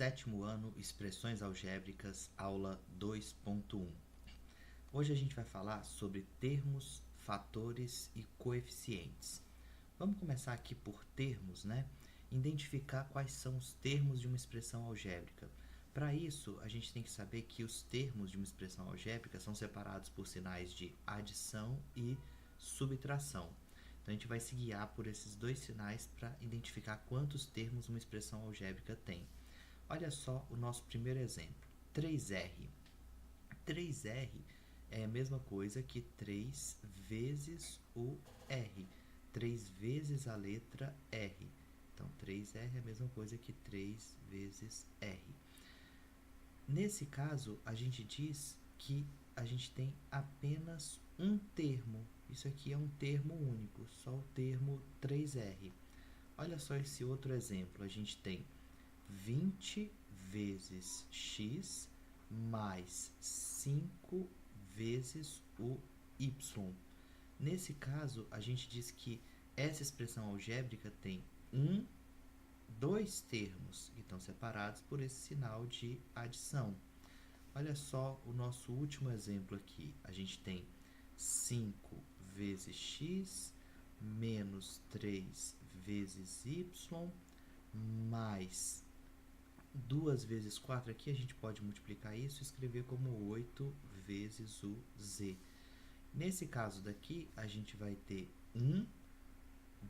Sétimo ano, Expressões Algébricas, aula 2.1. Hoje a gente vai falar sobre termos, fatores e coeficientes. Vamos começar aqui por termos, né? Identificar quais são os termos de uma expressão algébrica. Para isso, a gente tem que saber que os termos de uma expressão algébrica são separados por sinais de adição e subtração. Então, a gente vai se guiar por esses dois sinais para identificar quantos termos uma expressão algébrica tem. Olha só o nosso primeiro exemplo, 3R. 3R é a mesma coisa que 3 vezes o R, 3 vezes a letra R. Então, 3R é a mesma coisa que 3 vezes R. Nesse caso, a gente diz que a gente tem apenas um termo. Isso aqui é um termo único, só o termo 3R. Olha só esse outro exemplo. A gente tem 20 vezes x mais 5 vezes o y. Nesse caso, a gente diz que essa expressão algébrica tem dois termos que estão separados por esse sinal de adição. Olha só o nosso último exemplo aqui. A gente tem 5 vezes x menos 3 vezes y mais 2 vezes 4 aqui, a gente pode multiplicar isso e escrever como 8 vezes o z. Nesse caso daqui, a gente vai ter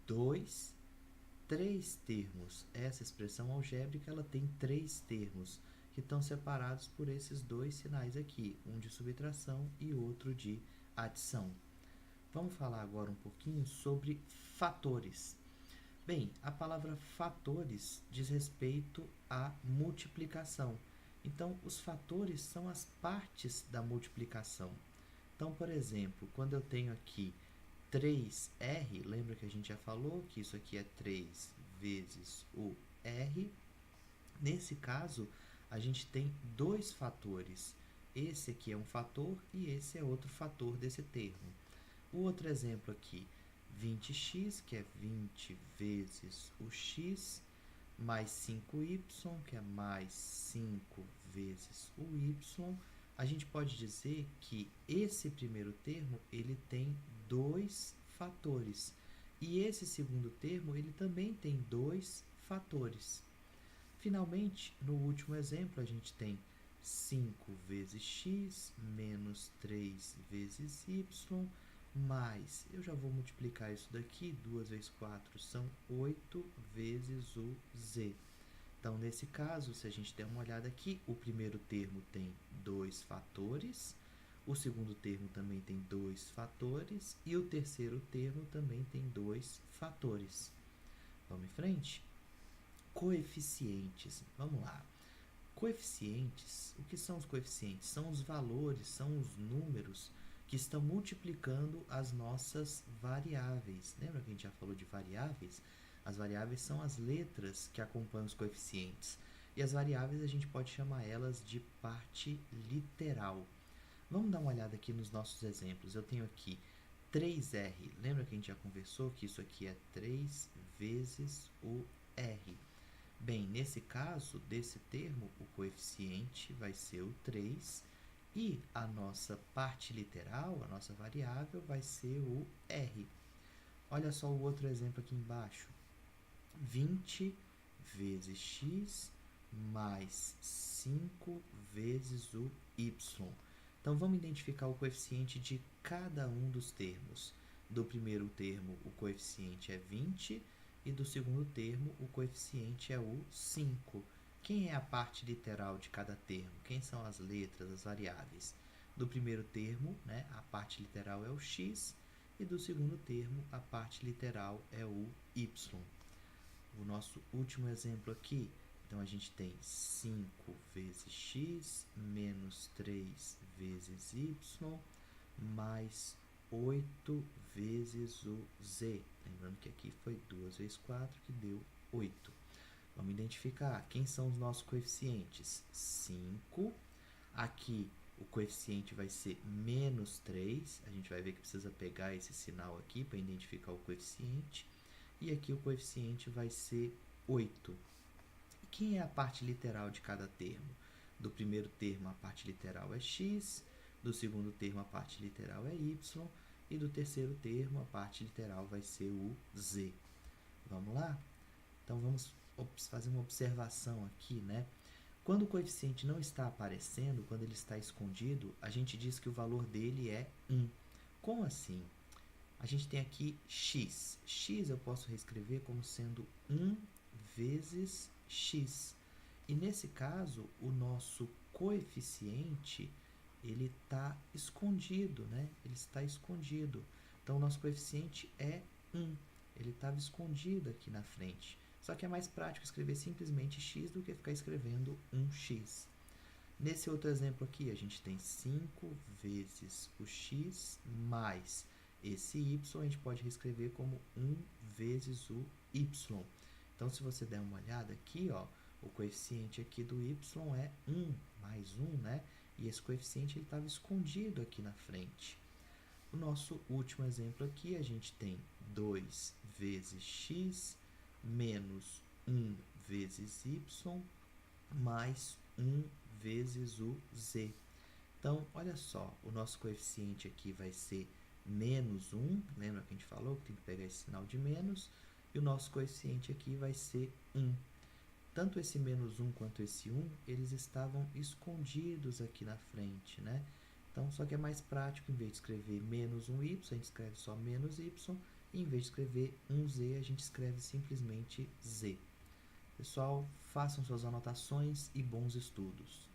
2, 3 termos. Essa expressão algébrica ela tem 3 termos que estão separados por esses dois sinais aqui, um de subtração e outro de adição. Vamos falar agora um pouquinho sobre fatores. Bem, a palavra fatores diz respeito à multiplicação. Então, os fatores são as partes da multiplicação. Então, por exemplo, quando eu tenho aqui 3R, lembra que a gente já falou que isso aqui é 3 vezes o R? Nesse caso, a gente tem dois fatores. Esse aqui é um fator e esse é outro fator desse termo. O outro exemplo aqui, 20x, que é 20 vezes o x, mais 5y, que é mais 5 vezes o y, a gente pode dizer que esse primeiro termo ele tem dois fatores. E esse segundo termo ele também tem dois fatores. Finalmente, no último exemplo, a gente tem 5 vezes x menos 3 vezes y, mais, eu já vou multiplicar isso daqui, 2 vezes 4 são 8 vezes o z. Então, nesse caso, se a gente der uma olhada aqui, o primeiro termo tem dois fatores, o segundo termo também tem dois fatores e o terceiro termo também tem dois fatores. Vamos em frente? Coeficientes. Vamos lá. Coeficientes, o que são os coeficientes? São os valores, são os números que estão multiplicando as nossas variáveis. Lembra que a gente já falou de variáveis? As variáveis são as letras que acompanham os coeficientes. E as variáveis a gente pode chamar elas de parte literal. Vamos dar uma olhada aqui nos nossos exemplos. Eu tenho aqui 3R. Lembra que a gente já conversou que isso aqui é 3 vezes o R? Bem, nesse caso, desse termo, o coeficiente vai ser o 3 e a nossa parte literal, a nossa variável, vai ser o R. Olha só o outro exemplo aqui embaixo. 20 vezes x mais 5 vezes o y. Então, vamos identificar o coeficiente de cada um dos termos. Do primeiro termo, o coeficiente é 20 e do segundo termo, o coeficiente é o 5. Quem é a parte literal de cada termo? Quem são as letras, as variáveis? Do primeiro termo, né, a parte literal é o x, e do segundo termo, a parte literal é o y. O nosso último exemplo aqui, então a gente tem 5 vezes x menos 3 vezes y mais 8 vezes o z. Lembrando que aqui foi 2 vezes 4, que deu 8. Vamos identificar quem são os nossos coeficientes. 5. Aqui o coeficiente vai ser menos 3. A gente vai ver que precisa pegar esse sinal aqui para identificar o coeficiente. E aqui o coeficiente vai ser 8. quem é a parte literal de cada termo? Do primeiro termo, a parte literal é x, do segundo termo, a parte literal é y, e do terceiro termo, a parte literal vai ser o z. Vamos lá? Então, vamos fazer uma observação aqui, né? Quando o coeficiente não está aparecendo, quando ele está escondido, a gente diz que o valor dele é 1. Como assim? A gente tem aqui x. X eu posso reescrever como sendo 1 vezes x. E nesse caso, o nosso coeficiente, ele está escondido, né? Ele está escondido. Então, o nosso coeficiente é 1. Ele estava escondido aqui na frente. Só que é mais prático escrever simplesmente x do que ficar escrevendo 1x. Nesse outro exemplo aqui, a gente tem 5 vezes o x mais esse y, a gente pode reescrever como 1 vezes o y. Então, se você der uma olhada aqui, ó, o coeficiente aqui do y é 1 mais 1, né? E esse coeficiente estava escondido aqui na frente. O nosso último exemplo aqui, a gente tem 2 vezes x menos 1 vezes y mais 1 vezes o z. Então, olha só, o nosso coeficiente aqui vai ser menos 1, lembra que a gente falou que tem que pegar esse sinal de menos, e o nosso coeficiente aqui vai ser 1. Tanto esse menos 1 quanto esse 1, eles estavam escondidos aqui na frente, né? Então, só que é mais prático, em vez de escrever menos 1y, a gente escreve só menos y, e em vez de escrever 1z, a gente escreve simplesmente z. Pessoal, façam suas anotações e bons estudos.